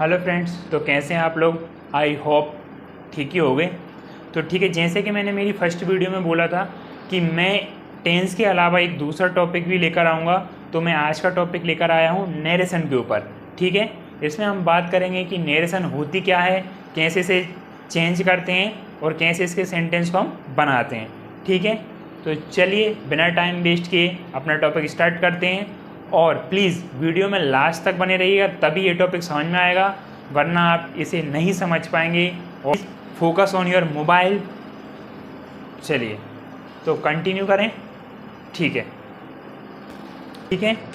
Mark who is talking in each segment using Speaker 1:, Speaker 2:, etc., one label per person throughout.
Speaker 1: Hello friends, तो कैसे हैं आप लोग। आई होप ठीक ही हो गए। तो ठीक है, जैसे कि मैंने मेरी फर्स्ट वीडियो में बोला था कि मैं टेंस के अलावा एक दूसरा टॉपिक भी लेकर आऊँगा, तो मैं आज का टॉपिक लेकर आया हूँ नरेशन के ऊपर। ठीक है, इसमें हम बात करेंगे कि नरेशन होती क्या है, कैसे इसे चेंज करते हैं और कैसे इसके सेंटेंस को हम बनाते हैं। ठीक है, तो चलिए बिना टाइम वेस्ट किए अपना टॉपिक स्टार्ट करते हैं। और प्लीज़ वीडियो में लास्ट तक बने रहिएगा, तभी ये टॉपिक समझ में आएगा, वरना आप इसे नहीं समझ पाएंगे। और फोकस ऑन योर मोबाइल। चलिए तो कंटिन्यू करें। ठीक है,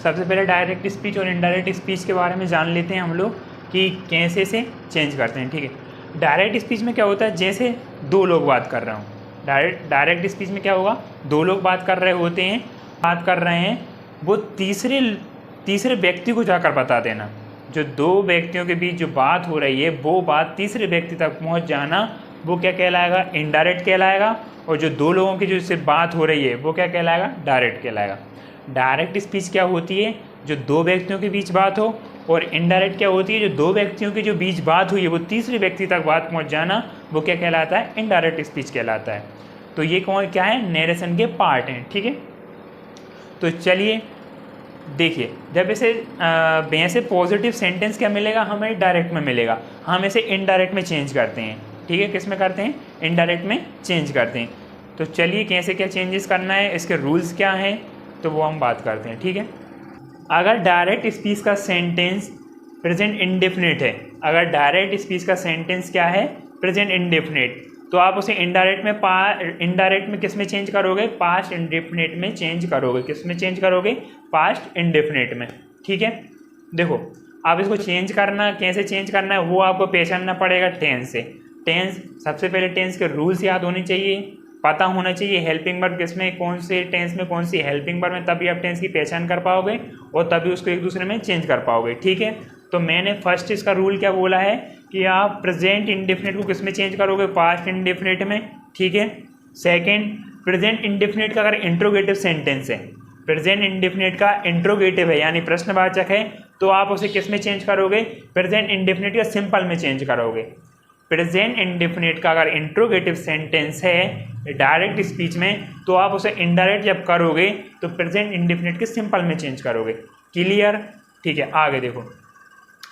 Speaker 1: सबसे पहले डायरेक्ट स्पीच और इनडायरेक्ट स्पीच के बारे में जान लेते हैं हम लोग कि कैसे से चेंज करते हैं। ठीक है, डायरेक्ट स्पीच में क्या होता है, जैसे दो लोग बात कर रहे हों। डायरेक्ट स्पीच में क्या होगा, दो लोग बात कर रहे होते हैं, वो तीसरे व्यक्ति को जाकर बता देना। जो दो व्यक्तियों के बीच जो बात हो रही है वो बात तीसरे व्यक्ति तक पहुंच जाना, वो क्या कहलाएगा, इनडायरेक्ट कहलाएगा। और जो दो लोगों की जो सिर्फ बात हो रही है वो क्या कहलाएगा, डायरेक्ट कहलाएगा। डायरेक्ट स्पीच क्या होती है, जो दो व्यक्तियों के बीच बात हो। और इनडायरेक्ट क्या होती है, जो दो व्यक्तियों के जो बीच बात हुई है वो तीसरे व्यक्ति तक बात पहुँच जाना, वो क्या कहलाता है, इनडायरेक्ट स्पीच कहलाता है। तो ये क्या है, नरेशन के पार्ट हैं। ठीक है, तो चलिए देखिए, जब ऐसे पॉजिटिव सेंटेंस क्या मिलेगा, हमें डायरेक्ट में मिलेगा, हम इसे इनडायरेक्ट में चेंज करते हैं। ठीक है, किस में करते हैं, इनडायरेक्ट में चेंज करते हैं। तो चलिए कैसे क्या चेंजेस करना है, इसके रूल्स क्या हैं, तो वो हम बात करते हैं। ठीक है, अगर डायरेक्ट स्पीच का सेंटेंस प्रेजेंट इंडेफिनिट है, अगर डायरेक्ट स्पीच का सेंटेंस क्या है, प्रेजेंट इंडेफिनिट, तो आप उसे इनडायरेक्ट में किस में चेंज करोगे, पास्ट इंडेफिनिट में चेंज करोगे। किस में चेंज करोगे, पास्ट इंडेफिनिट में। ठीक है, देखो आप इसको चेंज करना, कैसे चेंज करना है वो आपको पहचानना पड़ेगा टेंस से। टेंस, सबसे पहले टेंस के रूल्स याद होने चाहिए, पता होना चाहिए हेल्पिंग वर्ब किसमें, कौन से टेंस में कौन सी हेल्पिंग वर्ब में, तभी आप टेंस की पहचान कर पाओगे और तभी उसको एक दूसरे में चेंज कर पाओगे। ठीक है, तो मैंने फर्स्ट इसका रूल क्या बोला है कि आप प्रेजेंट इंडेफिनिट को किस में चेंज करोगे, पास्ट इंडेफिनिट में। ठीक है, सेकंड, प्रेजेंट इंडेफिनिट का अगर इंट्रोगेटिव सेंटेंस है, प्रेजेंट इंडेफिनिट का इंट्रोगेटिव है यानी प्रश्नवाचक है, तो आप उसे किस में चेंज करोगे, प्रेजेंट इंडेफिनिट या सिंपल में चेंज करोगे। प्रेजेंट इंडेफिनिट का अगर इंट्रोगेटिव सेंटेंस है डायरेक्ट स्पीच में, तो आप उसे इनडायरेक्ट जब करोगे तो प्रेजेंट इंडेफिनिट के सिंपल में चेंज करोगे। क्लियर। ठीक है, आगे देखो,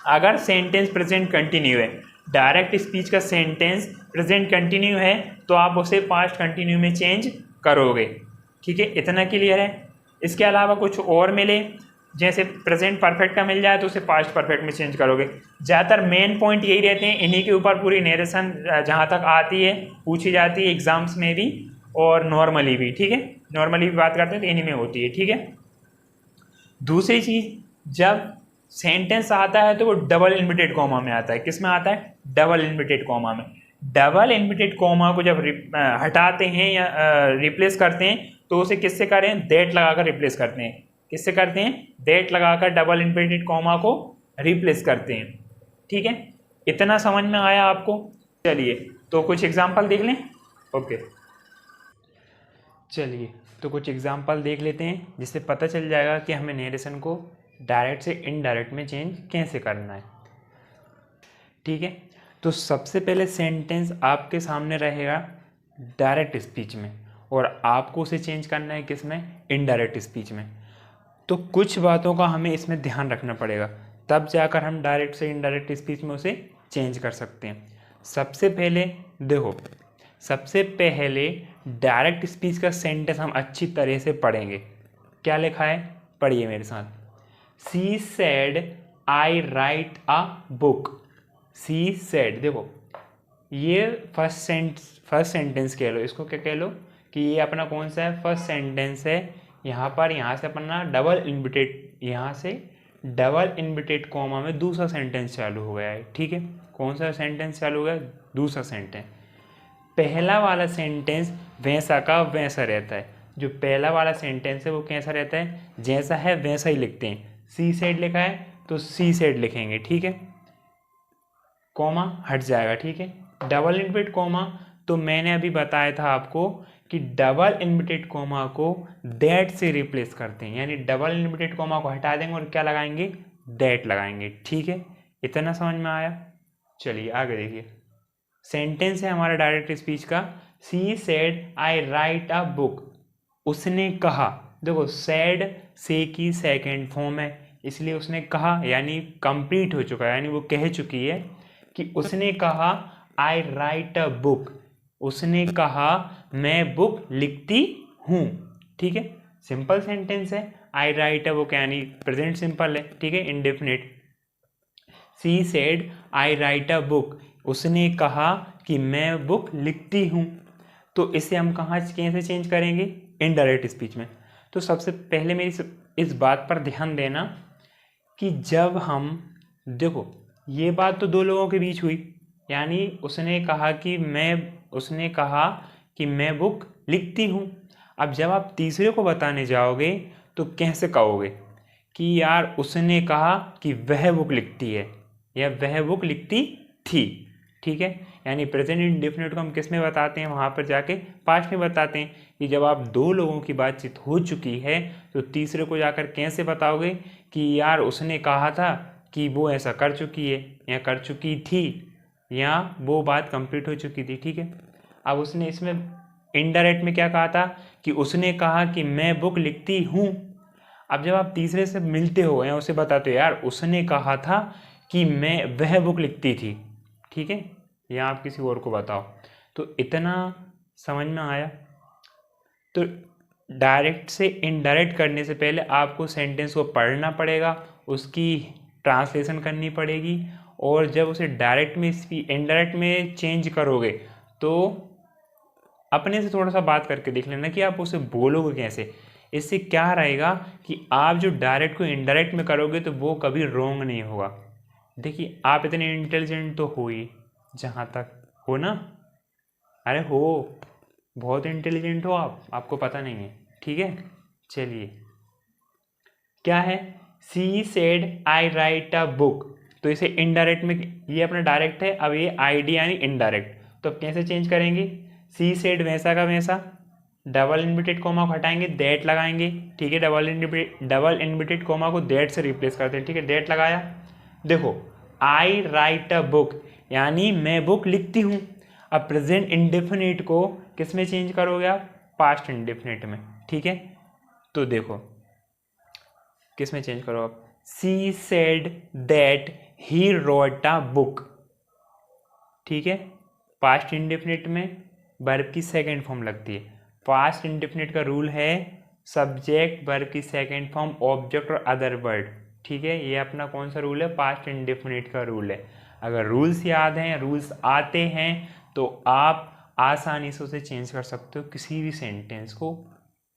Speaker 1: अगर सेंटेंस प्रेजेंट कंटिन्यू है, डायरेक्ट स्पीच का सेंटेंस प्रेजेंट कंटिन्यू है, तो आप उसे पास्ट कंटिन्यू में चेंज करोगे। ठीक है, इतना क्लियर है। इसके अलावा कुछ और मिले, जैसे प्रेजेंट परफेक्ट का मिल जाए तो उसे पास्ट परफेक्ट में चेंज करोगे। ज़्यादातर मेन पॉइंट यही रहते हैं, इन्हीं के ऊपर पूरी नरेशन जहाँ तक आती है पूछी जाती है एग्जाम्स में भी और नॉर्मली भी। ठीक है, नॉर्मली भी बात करते हैं तो इन्हीं में होती है। ठीक है, दूसरी चीज़, जब सेंटेंस आता है तो वो डबल इन्वर्टेड कॉमा में आता है। किस में आता है, डबल इन्वर्टेड कॉमा में। डबल इन्वर्टेड कॉमा को जब हटाते हैं या रिप्लेस करते हैं तो उसे किससे करें, दैट लगाकर रिप्लेस करते हैं। किससे करते हैं, दैट लगाकर डबल इन्वर्टेड कॉमा को रिप्लेस करते हैं। ठीक है, इतना समझ में आया आपको। चलिए तो कुछ एग्जाम्पल देख लें। ओके, चलिए तो कुछ एग्जाम्पल देख लेते हैं, जिससे पता चल जाएगा कि हमें नरेशन को डायरेक्ट से इनडायरेक्ट में चेंज कैसे करना है। ठीक है, तो सबसे पहले सेंटेंस आपके सामने रहेगा डायरेक्ट स्पीच में और आपको उसे चेंज करना है किस में, इनडायरेक्ट स्पीच में। तो कुछ बातों का हमें इसमें ध्यान रखना पड़ेगा, तब जाकर हम डायरेक्ट से इनडायरेक्ट स्पीच में उसे चेंज कर सकते हैं। सबसे पहले देखो, सबसे पहले डायरेक्ट स्पीच का सेंटेंस हम अच्छी तरह से पढ़ेंगे। क्या लिखा है, पढ़िए मेरे साथ। She said I right a book. She said, देखो ये फर्स्ट सेंटेंस कह लो, इसको क्या कह लो कि ये अपना कौन सा है, फर्स्ट सेंटेंस है। यहाँ से अपना डबल इन्वर्टेड कॉमा में दूसरा सेंटेंस चालू हो गया है। ठीक है, कौन सा सेंटेंस चालू हो गया, दूसरा सेंटेंस। पहला वाला सेंटेंस वैसा का वैसा रहता है। जो पहला वाला सेंटेंस है वो कैसा रहता है, जैसा है वैसा ही लिखते हैं। सी सेड लिखा है तो सी सेड लिखेंगे। ठीक है, कॉमा हट जाएगा। ठीक है, डबल इन्वर्टेड कॉमा, तो मैंने अभी बताया था आपको कि डबल इन्वर्टेड कॉमा को दैट से रिप्लेस करते हैं, यानी डबल इन्वर्टेड कॉमा को हटा देंगे और क्या लगाएंगे, दैट लगाएंगे। ठीक है, इतना समझ में आया? चलिए आगे देखिए, सेंटेंस है हमारा डायरेक्ट स्पीच का, she said I right a book. उसने कहा, देखो सेड से की सेकेंड फॉर्म है, इसलिए उसने कहा यानी कंप्लीट हो चुका है, यानी वो कह चुकी है कि उसने कहा आई राइट अ बुक, उसने कहा मैं बुक लिखती हूँ। ठीक है, सिंपल सेंटेंस है। आई राइट अ बुक यानी प्रेजेंट सिंपल है, ठीक है, indefinite. She said I right a book, उसने कहा कि मैं बुक लिखती हूँ। तो इसे हम कहाँ कैसे चेंज करेंगे? इनडायरेक्ट स्पीच में। तो सबसे पहले मेरी इस बात पर ध्यान देना कि जब हम, देखो ये बात तो दो लोगों के बीच हुई, यानी उसने कहा कि मैं बुक लिखती हूँ। अब जब आप तीसरे को बताने जाओगे तो कैसे कहोगे कि यार उसने कहा कि वह बुक लिखती है या वह बुक लिखती थी। ठीक है, यानी प्रेजेंट इंडेफिनिट को हम किस में बताते हैं? वहाँ पर जाके पास्ट में बताते हैं कि जब आप दो लोगों की बातचीत हो चुकी है तो तीसरे को जाकर कैसे बताओगे कि यार उसने कहा था कि वो ऐसा कर चुकी है या कर चुकी थी या वो बात कंप्लीट हो चुकी थी। ठीक है, अब उसने इसमें इनडायरेक्ट में क्या कहा था कि उसने कहा कि मैं बुक लिखती हूँ। अब जब आप तीसरे से मिलते हो या उसे बताते हो यार उसने कहा था कि वह बुक लिखती थी, ठीक है, या आप किसी और को बताओ, तो इतना समझ में आया? तो डायरेक्ट से इनडायरेक्ट करने से पहले आपको सेंटेंस को पढ़ना पड़ेगा, उसकी ट्रांसलेशन करनी पड़ेगी, और जब उसे डायरेक्ट में इनडायरेक्ट में चेंज करोगे तो अपने से थोड़ा सा बात करके देख लेना कि आप उसे बोलोगे कैसे। इससे क्या रहेगा कि आप जो डायरेक्ट को इनडायरेक्ट में करोगे तो वो कभी रॉन्ग नहीं होगा। देखिए आप इतने इंटेलिजेंट तो हो ही, जहाँ तक हो ना, अरे हो, बहुत इंटेलिजेंट हो आप, आपको पता नहीं है। ठीक है, चलिए क्या है, she said I right a book, तो इसे इनडायरेक्ट में, ये अपना डायरेक्ट है, अब ये आईडी यानी इनडायरेक्ट, तो अब कैसे चेंज करेंगे? सी सेड वैसा का वैसा, डबल इनवर्टेड कोमा को हटाएंगे, दैट लगाएंगे। ठीक है, डबल इनवर्टेड कोमा को दैट से रिप्लेस करते हैं। ठीक है, दैट लगाया, देखो आई राइट अ बुक यानी मैं बुक लिखती हूँ। अब प्रेजेंट इंडेफिनिट को किस में चेंज करोगे आप? पास्ट इंडेफिनिट में। ठीक है, तो देखो किस में चेंज करो आप? She said that he wrote a book. ठीक है, पास्ट इंडेफिनिट में वर्ब की सेकेंड फॉर्म लगती है। पास्ट इंडेफिनिट का रूल है सब्जेक्ट वर्ब की सेकेंड फॉर्म ऑब्जेक्ट और अदर वर्ड। ठीक है, ये अपना कौन सा रूल है? पास्ट इंडेफिनिट का रूल है। अगर रूल्स याद हैं, रूल्स आते हैं, तो आप आसानी से उसे चेंज कर सकते हो किसी भी सेंटेंस को,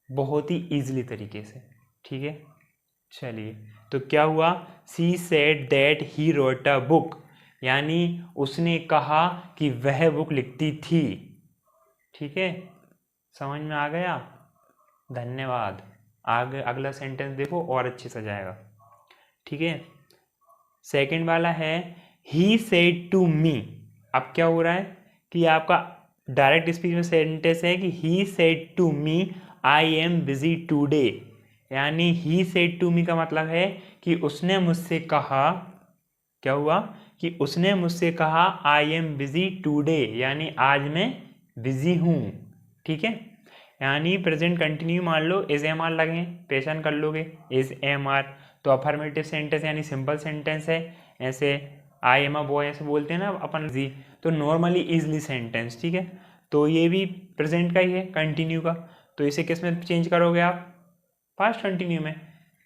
Speaker 1: बहुत ही ईजिली तरीके से। ठीक है, चलिए तो क्या हुआ? She said that he wrote a book यानी उसने कहा कि वह बुक लिखती थी। ठीक है, समझ में आ गया? धन्यवाद। आगे अगला सेंटेंस देखो और अच्छे से जाएगा। ठीक है, सेकंड वाला है ही सेड टू मी। अब क्या हो रहा है कि आपका डायरेक्ट स्पीच में सेंटेंस है कि he said to me I am busy today, यानी ही सेड टू मी का मतलब है कि उसने मुझसे कहा, क्या हुआ कि उसने मुझसे कहा आई एम बिजी टूडे यानी आज मैं बिजी हूँ। ठीक है, यानी प्रेजेंट कंटिन्यू मान लो, इज एम आर लगे, पहचान कर लोगे इज एम आर, तो अफर्मेटिव सेंटेंस यानी सिंपल सेंटेंस है। ऐसे आई एम अ बॉय ऐसे बोलते हैं ना अपन जी, तो नॉर्मली इजली सेंटेंस। ठीक है, तो ये भी प्रेजेंट का ही है, कंटिन्यू का, तो इसे किस में चेंज करोगे आप? पास्ट कंटिन्यू में।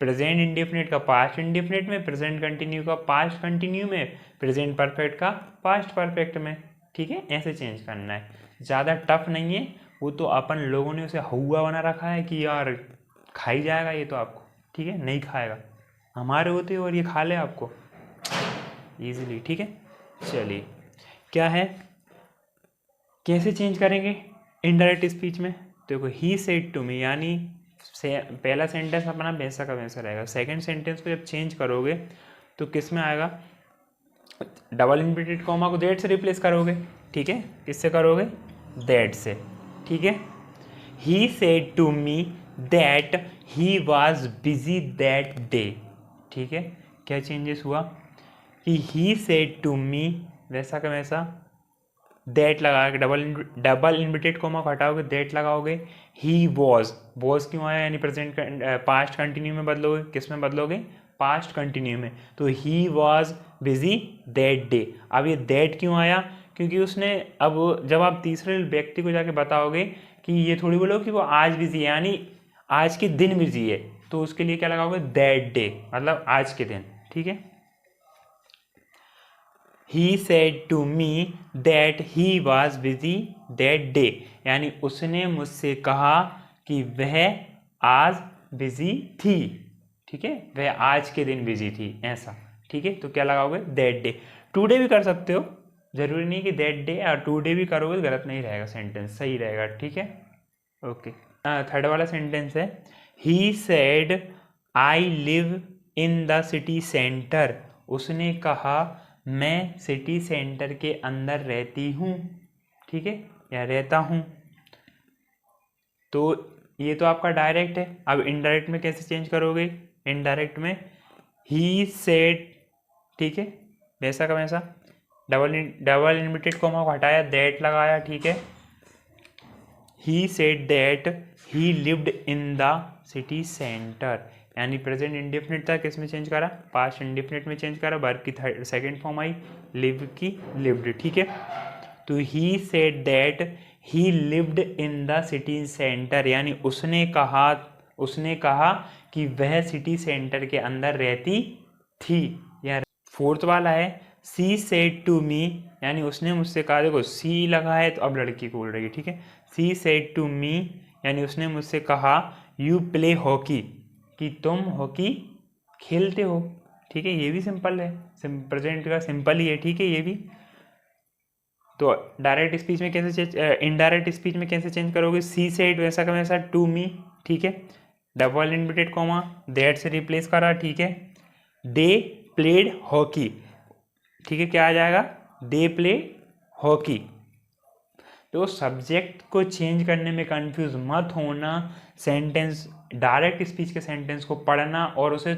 Speaker 1: प्रेजेंट इंडेफिनिट का पास्ट इंडेफिनिट में, प्रेजेंट कंटिन्यू का पास्ट कंटिन्यू में, प्रेजेंट परफेक्ट का पास्ट परफेक्ट में। ठीक है, ऐसे चेंज करना है, ज़्यादा टफ नहीं है। वो तो अपन लोगों ने उसे हुआ बना रखा है कि यार खाई जाएगा ये तो आपको, ठीक है, नहीं खाएगा, हमारे होते और ये खा ले आपको इजीली। ठीक है, चलिए क्या है, कैसे चेंज करेंगे इनडायरेक्ट स्पीच में? देखो ही सेड टू मी यानी पहला सेंटेंस अपना वैसा का वैसा रहेगा, सेकंड सेंटेंस को जब चेंज करोगे तो किस में आएगा? डबल इनवर्टेड कॉमा को दैट से रिप्लेस करोगे। ठीक है, किससे करोगे? दैट से। ठीक है, he said to me that he was busy that day. ठीक है, क्या चेंजेस हुआ कि ही सेड टू मी, वैसा का वैसा दैट लगा के डबल इन्वर्टेड कोमा को हटाओगे, दैट लगाओगे। ही वॉज क्यों आया, यानी प्रेजेंट पास्ट कंटिन्यू में बदलोगे, किस में बदलोगे, पास्ट कंटिन्यू में। तो ही वॉज बिजी दैट डे। अब ये दैट क्यों आया, क्योंकि उसने, अब जब आप तीसरे व्यक्ति को जाके बताओगे कि ये थोड़ी बोलो कि वो आज बिजी है, यानी आज के दिन बिजी है, तो उसके लिए क्या लगाओगे, दैट डे, मतलब आज के दिन, ठीक है। He said to me that he was busy that day, यानी उसने मुझसे कहा कि वह आज बिजी थी, ठीक है, वह आज के दिन बिजी थी, ऐसा, ठीक है। तो क्या लगाओगे, दैट डे। टुडे भी कर सकते हो, जरूरी नहीं कि दैट डे, और टुडे भी करोगे गलत नहीं रहेगा, सेंटेंस सही रहेगा, ठीक है। ओके, थर्ड वाला सेंटेंस है, he said I live in the city centre, उसने कहा मैं सिटी सेंटर के अंदर रहती हूँ, ठीक है, या रहता हूँ। तो ये तो आपका डायरेक्ट है। अब इनडायरेक्ट में कैसे चेंज करोगे, इनडायरेक्ट में ही सेड, ठीक है, वैसा का वैसा, डबल इन्वर्टेड कोमा को हटाया, दैट लगाया, ठीक है। He said that he lived in the city centre, यानी प्रेजेंट इंडेफिनिट था, किस में चेंज करा, पास्ट इंडेफिनिट में चेंज करा, वर्ब की सेकेंड फॉर्म आई, लिव की लिव्ड, ठीक है। तो he said that he lived in the city centre, यानी उसने कहा कि वह सिटी सेंटर के अंदर रहती थी। या फोर्थ वाला है, सी सेड टू मी, यानी उसने मुझसे कहा, देखो सी लगा है तो अब लड़की को बोल रही है, ठीक है। सी सेड टू मी, यानी उसने मुझसे कहा यू प्ले हॉकी, कि तुम हॉकी खेलते हो, ठीक है। ये भी सिंपल है, प्रेजेंट का सिंपल ही है, ठीक है, ये भी। तो डायरेक्ट स्पीच में कैसे चेंज, इनडायरेक्ट स्पीच में कैसे चेंज करोगे, सी सेड वैसा का वैसा टू मी, ठीक है, डबल इन्वर्टेड कॉमा, दैट से रिप्लेस करा, ठीक है। दे प्लेड हॉकी, ठीक है, क्या आ जाएगा, दे प्ले हॉकी। तो सब्जेक्ट को चेंज करने में कंफ्यूज मत होना, सेंटेंस, डायरेक्ट स्पीच के सेंटेंस को पढ़ना और उसे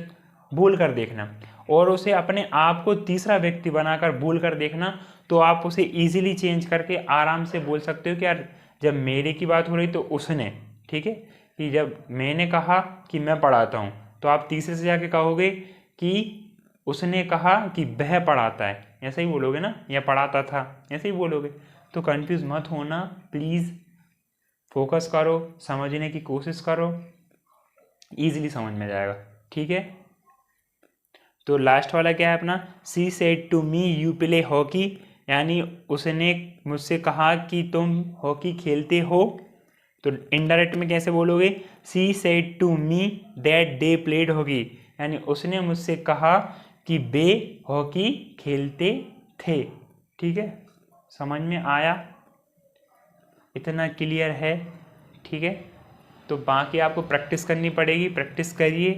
Speaker 1: बोल कर देखना, और उसे अपने आप को तीसरा व्यक्ति बनाकर बोल कर देखना, तो आप उसे इजीली चेंज करके आराम से बोल सकते हो कि यार जब मेरे की बात हो रही तो उसने, ठीक है, कि जब मैंने कहा कि मैं पढ़ाता हूँ, तो आप तीसरे से जाके कहोगे कि उसने कहा कि वह पढ़ाता है, ऐसे ही बोलोगे ना, या पढ़ाता था, ऐसे ही बोलोगे। तो कंफ्यूज मत होना प्लीज़, फोकस करो, समझने की कोशिश करो, ईजिली समझ में जाएगा, ठीक है। तो लास्ट वाला क्या है अपना, she said to me you play hockey, यानी उसने मुझसे कहा कि तुम हॉकी खेलते हो। तो इनडायरेक्ट में कैसे बोलोगे, she said to me that they played hockey, यानी उसने मुझसे कहा कि वे हॉकी खेलते थे, ठीक है। समझ में आया, इतना क्लियर है, ठीक है। तो बाकी आपको प्रैक्टिस करनी पड़ेगी, प्रैक्टिस करिए।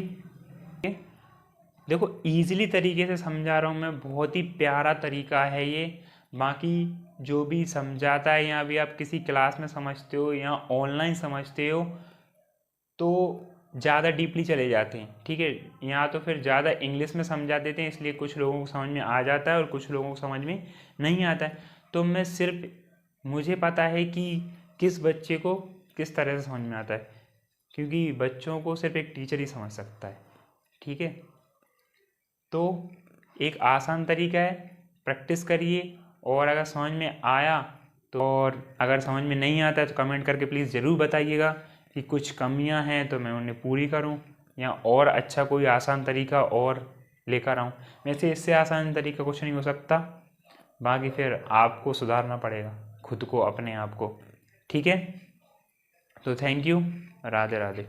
Speaker 1: देखो इजीली तरीके से समझा रहा हूँ मैं, बहुत ही प्यारा तरीका है ये। बाकी जो भी समझाता है, या अभी आप किसी क्लास में समझते हो या ऑनलाइन समझते हो, तो ज़्यादा डीपली चले जाते हैं, ठीक है। यहाँ तो फिर ज़्यादा इंग्लिश में समझा देते हैं, इसलिए कुछ लोगों को समझ में आ जाता है और कुछ लोगों को समझ में नहीं आता है। तो मैं सिर्फ, मुझे पता है कि किस बच्चे को किस तरह से समझ में आता है, क्योंकि बच्चों को सिर्फ एक टीचर ही समझ सकता है, ठीक है। तो एक आसान तरीका है, प्रैक्टिस करिए, और अगर समझ में आया तो, और अगर समझ में नहीं आता है तो कमेंट करके प्लीज़ ज़रूर बताइएगा कि कुछ कमियां हैं तो मैं उन्हें पूरी करूं, या और अच्छा कोई आसान तरीका और लेकर आऊं। वैसे इससे आसान तरीका कुछ नहीं हो सकता, बाकी फिर आपको सुधारना पड़ेगा खुद को, अपने आप को, ठीक है। तो थैंक यू, राधे राधे।